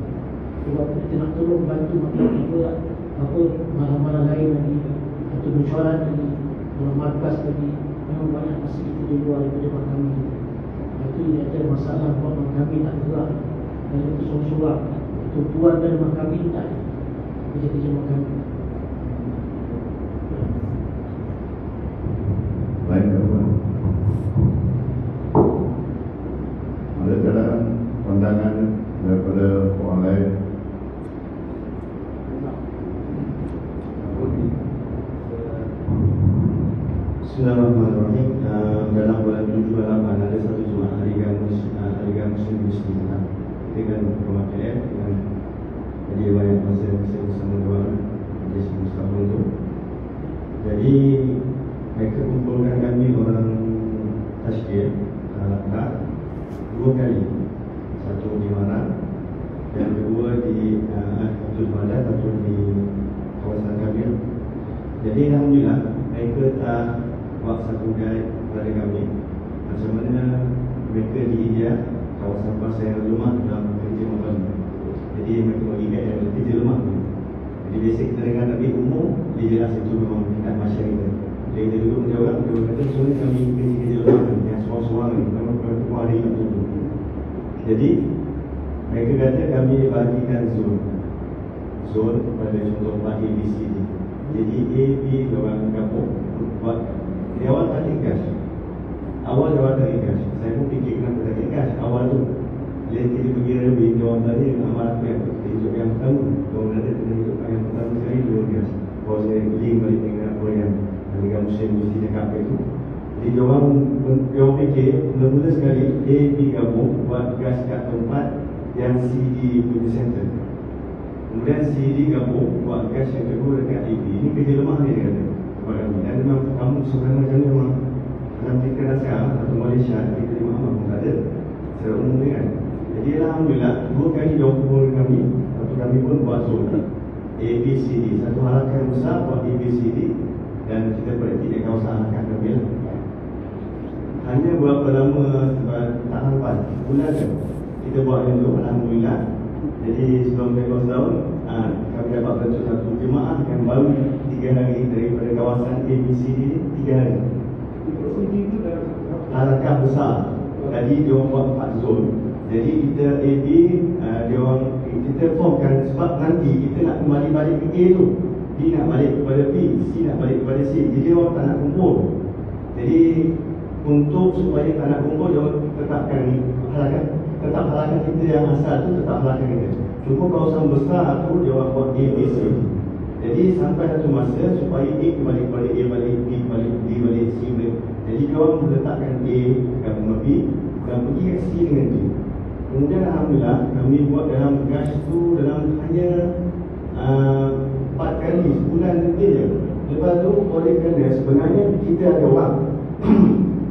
Sebab kita nak tolong bantu maknanya apa malam-malam lain lagi atau mesyuarat lagi dalam markas lagi. Memang banyak masa kita di luar daripada kami. Itu dia ada masalah buat kami tak gerak. Dan itu sorang-sorang. Itu tuan dan kami tak kerja-kerja kami. Baik, Doktor. Ada cadangan pandangan daripada orang lain? Bismillahirrahmanirrahim. Dalam bulan 7 halaman ada satu Jumaat Liga Muslim Kita kan perwakilan dengan jadi banyak masa bersama doa di Mustafa itu. Jadi mereka kumpulkan kami orang Tashkil Halakah 2 kali, satu di Marang dan 2 di Abdul Madan, satu di kawasan Kabil. Jadi alhamdulillah mereka telah buat satu guide kepada kami macam mana mereka di India kawasan pasar yang lemah dalam kerja malam. Jadi mereka bagi guide yang kerja lemah. Jadi biasa kita dengar Nabi umum dia jelas itu memang tingkat masyarakat. Jadi kita dulu menjawab, dia kata sebenarnya kami kerja lemah yang seorang-seorang ni memang perempuan hari itu. Jadi mereka kata kami bagikan zon pada contoh ABCD. Jadi A, B, orang kampung buat. Di awal tak ringkas. Awal dia tak ringkas. Saya pun fikir kenapa tak ringkas. Awal tu dia kita pergi lebih dia orang tadi amal yang hidup yang pertama. Orang ada kena hidup yang pertama sekali dua ringkas. Kalau saya link balik dengan orang yang Liga Muslim mesti dekat itu. Jadi dia orang fikir mula-mula sekali A, B gabung buat gas kat tempat yang CD punya center. Kemudian CD gabung buat gas yang kedua dekat AB. Ini kerja lemah ni dia kata. Dan memang kamu sebenarnya macam ni memang dalam fikiran saya atau Malaysia kita di Muhammad pun tak ada secara umum ni kan. Jadi alhamdulillah 2 kali dia kumpul kami. Satu kami pun buat zon ABCD, satu halakan besar buat ABCD dan kita praktik di kawasan halakan Kabil. Hanya berapa lama tak sampai bulan kan kita buat yang tu alhamdulillah. Jadi sebelum 15 tahun kami dapat bentuk satu jemaah yang baru 3 hari daripada kawasan ABCD ni 3 hari. Halakan besar. Tadi dia orang buat 4 zon. Jadi kita AB dia orang kita formkan sebab nanti kita nak kembali balik ke A tu. B nak balik kepada B, C nak balik kepada C. Jadi orang tak nak kumpul. Jadi untuk supaya tak nak kumpul, dia tetap halangan kita yang asal tu, tetap halangan kita. Cuma kawasan besar tu dia orang buat A, B, C. Jadi sampai satu masa supaya A kembali kepada A balik, B balik, B balik, C balik. Jadi dia orang meletakkan A gabung B dan pergi ke C dengan B. Kemudian alhamdulillah kami buat dalam gas tu dalam hanya 4 kali sebulan lebih je. Lepas tu oleh kerana sebenarnya kita ada orang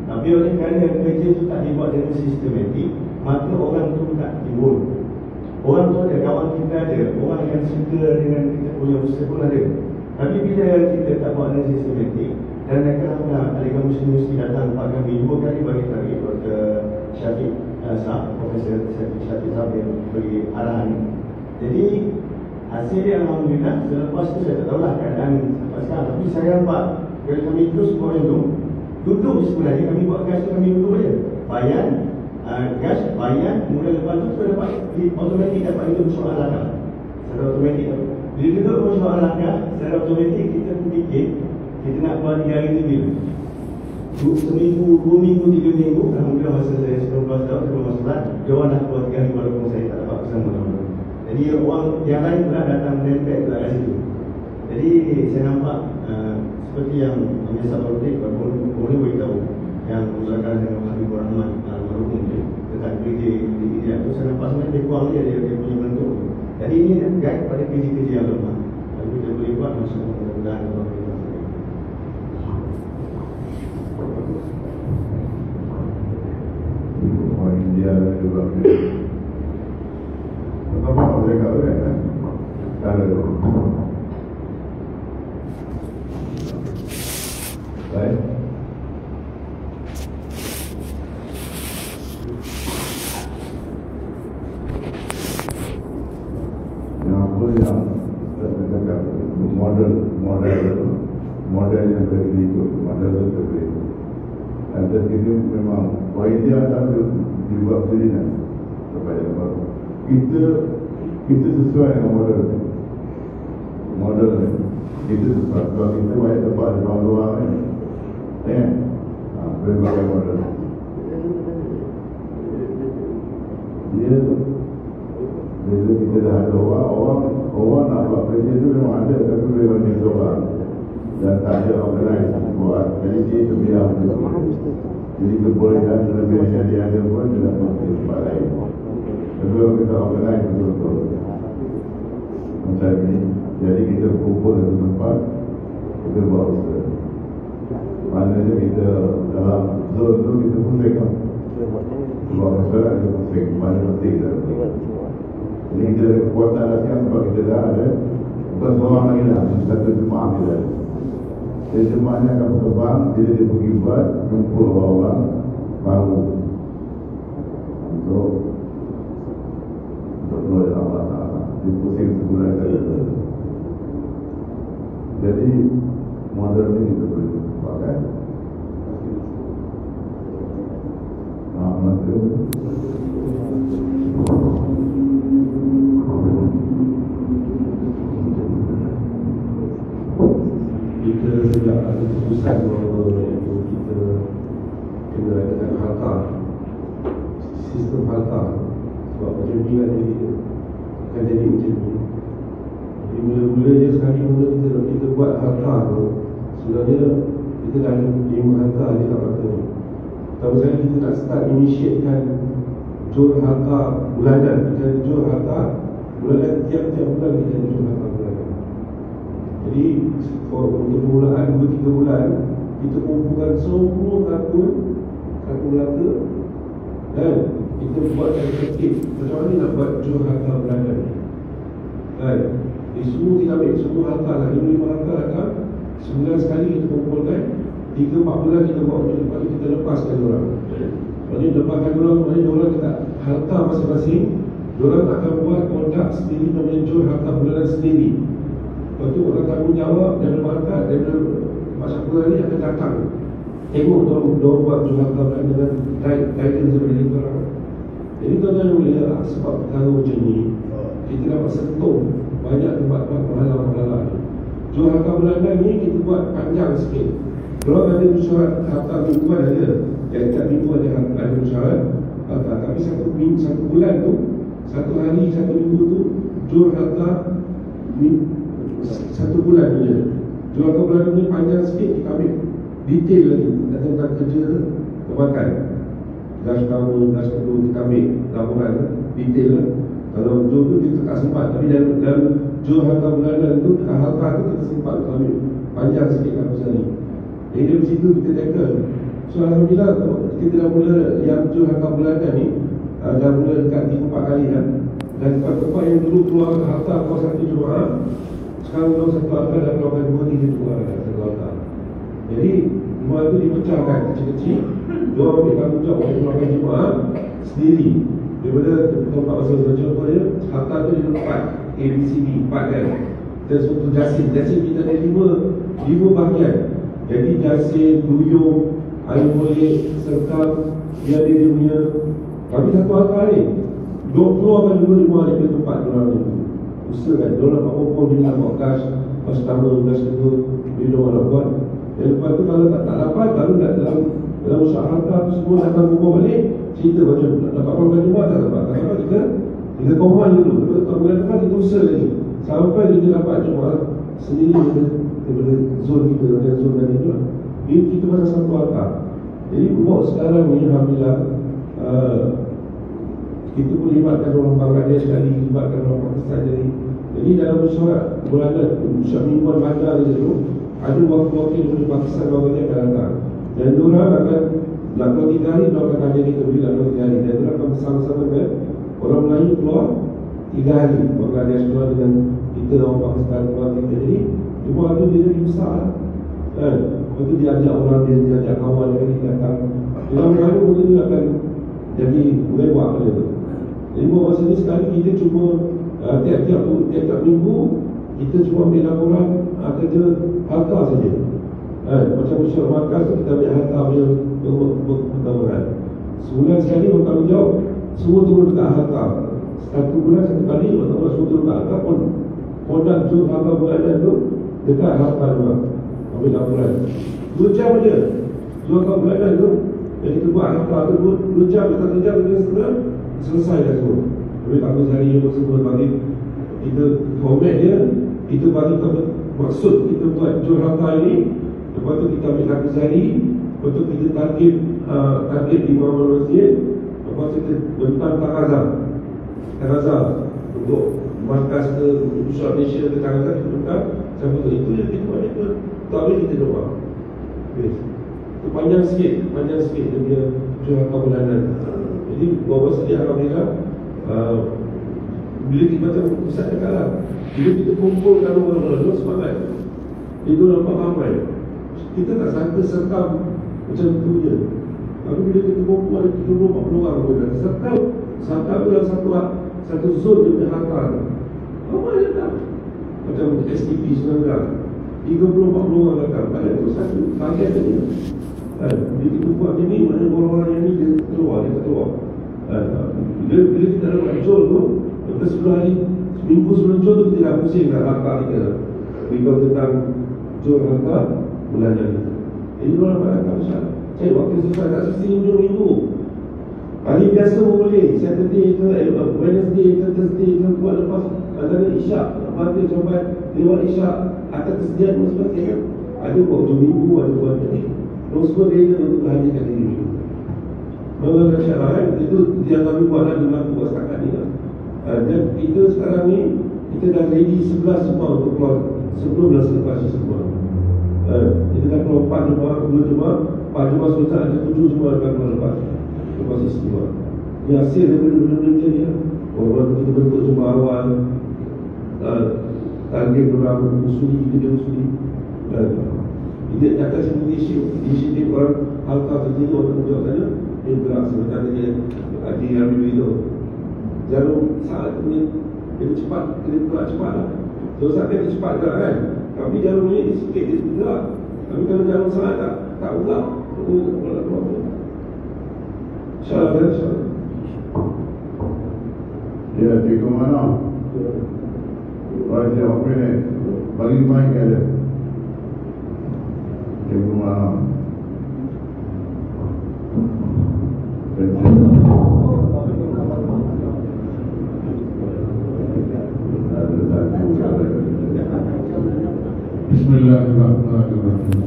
tapi oleh kerana kerja tu tak dibuat dengan sistematik, maka orang tu tak timbul. Orang tu ada, kawan kita ada, orang yang suka dengan kita punya usaha pun ada. Tapi bila kita tak buat dengan sistematik, dan alhamdulillah Aligarh Muslim Universiti datang kepada kami 2 kali bagi tarik Dr. Syafiq Profesor Syafiq Sahab yang beri arahan. Jadi hasil dia alhamdulillah. Selepas tu saya tak tahulah keadaan sampai sekarang, tapi saya nampak kalau kami terus buat yang tu, duduk sebenarnya kami buat gas tu, kami duduk je bayan gas, bayan, kemudian lepas tu kita dapat automatik dapat itu soal langkah secara automatik. Bila duduk soal langkah secara automatik, kita fikir kita nak buat 3 hari tu bila seminggu, 2 minggu, 3 minggu. Alhamdulillah masa saya 19 tahun sebelum masuk bulan, dia orang dah buat 3 hari walaupun saya tak dapat bersama teman-teman. Jadi orang yang lain pula datang menempel pula kat situ. Jadi saya nampak seperti yang biasa politik boleh beritahu yang usahakan dengan Habibur Rahman Al-Marhum tentang kerja dia tu, saya nampak sebenarnya dia kurang dia punya bentuk. Jadi ini guide pada kerja-kerja yang lemah. Kalau kita boleh buat masuk mudah-mudahan orang India juga. Pertama saya kata kan, kalau baik, yang apa yang saya cakap model yang berbeza itu, model berbeza. Dan terkini memang orang India tak dibuat pilihan supaya baru. Kita sesuai dengan model kita sesuai. Kalau kita banyak tempat di luar kan, berbagai model. Dia bila kita dah ada orang nak buat kerja tu memang ada, tapi memang dia seorang dan tak ada organize buat. Jadi dia terbiar. Jadi kebolehan lebih yang dia ada pun dia dapat di tempat lain. Kedua kita organize betul-betul macam ni. Jadi kita kumpul satu tempat, kita buat usaha. Maknanya kita dalam zone tu kita pusing kan. Buat masalah kita pusing, mana penting kita. Jadi kita ada kekuatan latihan sebab kita dah ada. Bukan seorang lagi lah, satu jemaah kita ada. Jadi jemaahnya akan berkembang, bila dia pergi buat, jumpa orang-orang baru untuk menolong Allah Ta'ala. Dia pusing sebulan kali. Jadi model ni kita boleh pakai. Nanti kita sejak ada keputusan bahawa kita kena dengan harta, sistem harta, sebab macam ni kan akan jadi macam ni. Jadi mula-mulanya sekali mula kita buat harta tu, sebenarnya kita dah 5 harta je kat mata ni. Pertama sekali kita nak start initiatekan jual harta bulanan. Kita jual harta bulanan, tiap-tiap bulan kita jual harta bulanan. Jadi untuk permulaan 2-3 bulan kita kumpulkan semua kalkulator dan kita buat yang tertib macam mana nak buat jual harta bulanan kan. Semua kita ambil semua harta lah, 5 harta lah. Sebulan sekali kita kumpulkan, 3-4 bulan kita buat macam tu. Lepas tu kita lepaskan orang. Lepas tu lepaskan orang, maknanya orang kata harta masing-masing, diorang akan buat kontrak sendiri namanya jual harta bulanan sendiri. Lepas tu orang tanggungjawab dan berbakat dan masyarakat ni akan datang tengok diorang buat jual harta bulanan dengan guidance daripada diorang. Jadi tuan-tuan yang mulia, sebab perkara macam ni kita dapat sentuh banyak tempat-tempat pahala-pahala ni. Jual harta bulanan ni kita buat panjang sikit. Kalau ada mesyuarat harta mingguan ada, tiap minggu ada mesyuarat harta. Tapi satu bulan tu, satu hari, satu minggu tu jual harta satu bulan punya. Jual harta bulan ni panjang sikit, kita ambil detail lagi tentang kerja perbankan. Gas pertama, gas kedua kita ambil laporan detail lah. Kalau jual tu kita tak sempat, tapi dalam jual harta bulanan tu, harta tu kita sempat untuk ambil panjang sikit kat pasal ni. Jadi dari situ kita tackle. So alhamdulillah kita dah mula yang jual harta bulanan ni dah mula dekat 3-4 kali dah. Dan tempat-tempat yang dulu keluar harta keluar satu Jumaat, sekarang keluar satu harta dah keluarkan 2-3 Jumaat dah satu harta. Jadi Jumaat tu dipecahkan kecil-kecil. Dia ambil tanggungjawab untuk keluarkan Jumaat sendiri. Daripada tempat masuk contoh dia, harta tu dia tempat ABCD 4 kan. Dan suatu jasin kita ada 5 bahagian. Jadi jasin, duyung, air molek, serta dia ada dia punya. Tapi satu harta ni keluarkan 2 Jumaat daripada tempat diorang ni. Usahakan diorang dapat perempuan bilang buat gas pertama, gas kedua, dia diorang nak buat. Dan lepas tu kalau tak dapat, baru nak dalam usaha harta tu semua datang kumpul balik, cerita macam dapat berapa Jumaat tak dapat. Tak dapat kita kohon dulu. Lepas tu bulan depan kita usaha lagi sampai kita dapat Jumaat sendiri daripada zon kita dan zon tadi tu. Ini kita pasal satu harta. Jadi buat sekarang ni alhamdulillah kita boleh libatkan orang Bangladesh sekali, libatkan orang Pakistan jadi dalam mesyuarat bulanan, mesyuarat mingguan bandar tu, ada wakil-wakil dari Pakistan Bangladesh akan datang. Dan diorang akan nak keluar 3 hari, diorang akan jadi kebilang keluar 3 hari. Dan diorang akan bersama-sama dengan orang Melayu keluar 3 hari. Bangladesh keluar dengan kita, orang Pakistan keluar kita. Jadi cuma tu dia jadi besar kan. Lepas tu dia ajak orang, dia ajak kawan dia datang. Dalam Melayu benda tu akan jadi lewat benda tu. Jadi buat masa ni sekali kita cuma tiap-tiap minggu kita cuma ambil laporan kerja harta saja. Macam mesyuarat markas tu kita ambil harta punya pertambangan. Sebulan sekali bertanggungjawab, semua turun dekat harta. Satu bulan satu kali bertanggungjawab semua turun dekat harta pun. Modal jual harta bulanan tu dekat harta juga. Ambil laporan 2 jam je jual harta bulanan tu. Jadi kita buat harta tu 2 jam, 1 jam, 2 setengah selesai dah semua. Ambil tanggung hari apa semua bagi kita format dia, kita bagi maksud kita buat jual harta ini. Lepas tu kita ambil tanggung hari, lepas tu kita target di Muhammad Masjid. Lepas tu kita bentang Takazah untuk markas ke Pusat Malaysia ke Takazah kita bentang sampai tu. Itu yang kita buat itu. Tak boleh kita doa. Itu panjang sikit dia punya jual harta bulanan. Jadi bahawa sedia alhamdulillah bila kita macam Ustaz cakap lah, bila kita kumpulkan orang-orang semangat, itu nampak ramai. Kita tak sangka serta macam tu je. Tapi bila kita kumpul ada 30-40 orang pun serta dalam satu zon dia punya harta tu ramai datang. Macam STP 19 30-40 orang datang. Pada tu satu bahagian tadi. Bila kita buat macam ni, mana orang-orang yang ni dia keluar. Bila kita dapat jual tu, lepas 10 hari, seminggu sebelum jual tu kita dah pusing dah harta kita. Beritahu tentang jual harta bulanan kita. Jadi orang nak datang insyaAllah. Saya waktu susah tak mesti minggu. Hari biasa pun boleh, Saturday ke, Wednesday ke, Thursday ke, buat lepas antara isyak, mati sampai lewat isyak, atas kesediaan pun sebagainya kan. Ada buat hujung minggu, ada buat jadi terus pun dia untuk hadirkan diri minggu. Mengenai syarat kan, itu yang kami buat dan berlaku buat setakat ni lah. Dan kita sekarang ni, kita dah ready 11 Jumaat untuk keluar sebelum dah selepas semua. Kita dah keluar 4 Jumaat, 2 Jumaat, 4 Jumaat selesai, ada 7 Jumaat akan keluar lepas istimewa. Ini hasil daripada benda-benda macam ni lah. Orang kita bentuk Jumaat awal, target orang usuli, kita usuli. Dia atas inisiatif orang harta sendiri, orang tanggungjawab sana, dia gerak sebenarnya dia adik ambil itu. Jarum saat ni dia cepat, dia gerak cepat lah. So saat dia cepat gerak kan. Tapi jarum ni sikit dia gerak. Tapi kalau jarum saat tak gerak, InsyaAllah kan, insyaAllah. Ya, cikgu mana? Wajah apa ni? bagi mic ada. Ibu maaf. Bismillahirrahmanirrahim.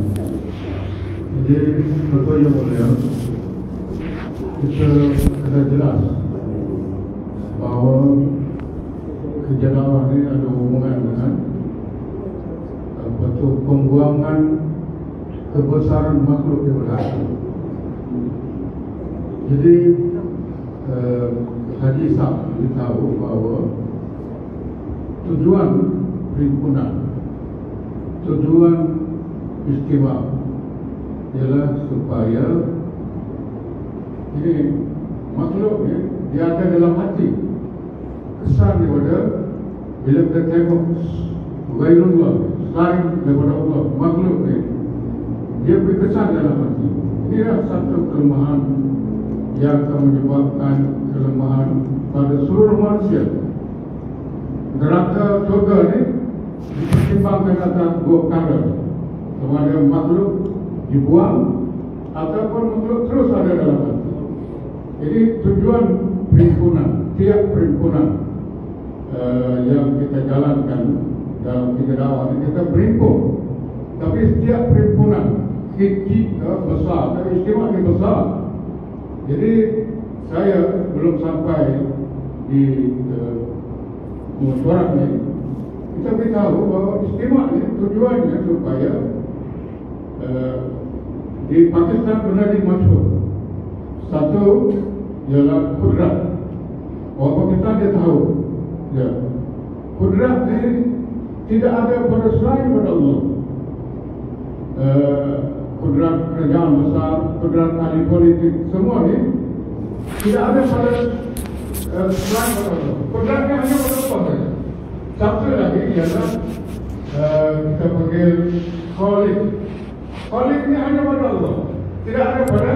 Jadi betul yang mulia, kita kena jelas bahawa kejerawatan ini ada hubungan dengan pembuangan kebesaran makhluk di belakang. Jadi hadis beritahu bahawa tujuan perhimpunan, tujuan istimewa ialah supaya ini makhluk ni dia ada dalam hati kesan daripada bila kita tengok Ghairullah selain daripada Allah, makhluk ni dia berkesan dalam hati. Inilah satu kelemahan yang akan menyebabkan kelemahan pada seluruh manusia. Neraka surga ni dipertimbangkan atas dua perkara, sama ada makhluk dibuang ataupun makhluk terus ada dalam hati. Jadi tujuan perhimpunan, tiap perhimpunan yang kita jalankan dalam 3 dakwah ini, kita berhimpun. Tapi setiap perhimpunan kecil besar, tapi istimewa ini besar. Jadi saya belum sampai di musyawarah ini, kita beritahu bahawa istimewa ini tujuannya supaya di Pakistan pernah dimaksud satu ialah kudrat. Orang Pakistan dia tahu ya, kudrat ini tidak ada pada selain pada Allah. Kudrat kerajaan besar, kudrat ahli politik, semua ni tidak ada pada selain pada Allah. Kudratnya hanya pada Allah saja. Satu lagi ialah kita panggil Khalik. Khalik ni hanya pada Allah, tidak ada pada